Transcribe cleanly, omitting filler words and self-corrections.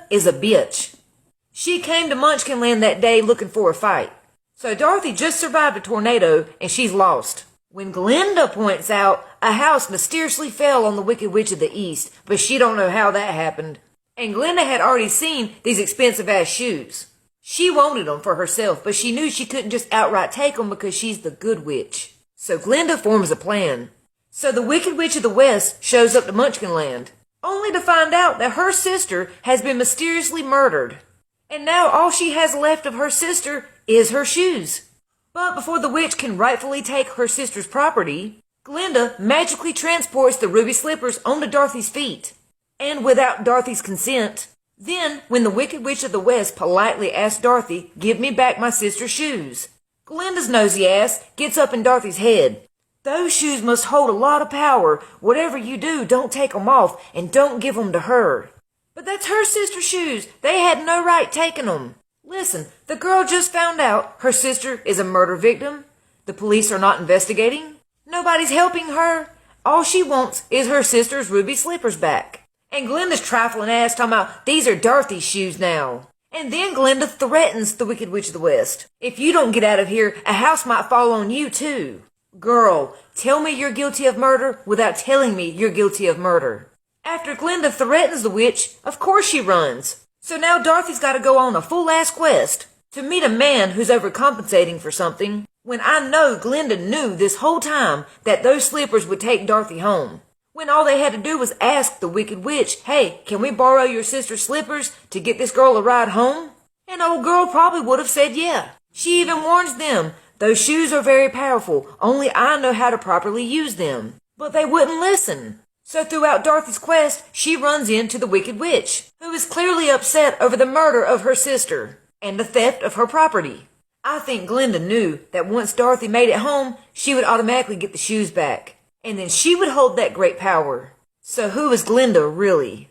is a bitch. She came to Munchkinland that day looking for a fight. So Dorothy just survived a tornado and she's lost. When Glinda points out a house mysteriously fell on the Wicked Witch of the East, but she don't know how that happened. And Glinda had already seen these expensive-ass shoes. She wanted them for herself, but she knew she couldn't just outright take them because she's the good witch. So Glinda forms a plan. So the Wicked Witch of the West shows up to Munchkinland, only to find out that her sister has been mysteriously murdered. And now all she has left of her sister is her shoes. But before the witch can rightfully take her sister's property, Glinda magically transports the ruby slippers onto Dorothy's feet. And without Dorothy's consent. Then, when the Wicked Witch of the West politely asks Dorothy, "Give me back my sister's shoes," Glinda's nosy ass gets up in Dorothy's head. "Those shoes must hold a lot of power. Whatever you do, don't take them off and don't give them to her." But that's her sister's shoes. They had no right taking them. Listen, the girl just found out her sister is a murder victim. The police are not investigating. Nobody's helping her. All she wants is her sister's ruby slippers back. And Glinda's trifling ass talking about these are Dorothy's shoes now. And then Glinda threatens the Wicked Witch of the West. "If you don't get out of here, a house might fall on you too." Girl, tell me you're guilty of murder without telling me you're guilty of murder. After Glinda threatens the witch, of course she runs. So now Dorothy's got to go on a full-ass quest to meet a man who's overcompensating for something, when I know Glinda knew this whole time that those slippers would take Dorothy home. When all they had to do was ask the Wicked Witch, "Hey, can we borrow your sister's slippers to get this girl a ride home?" And old girl probably would have said yeah. She even warns them, "Those shoes are very powerful, only I know how to properly use them." But they wouldn't listen. So throughout Dorothy's quest, she runs into the Wicked Witch, who is clearly upset over the murder of her sister and the theft of her property. I think Glinda knew that once Dorothy made it home, she would automatically get the shoes back, and then she would hold that great power. So who is Glinda really?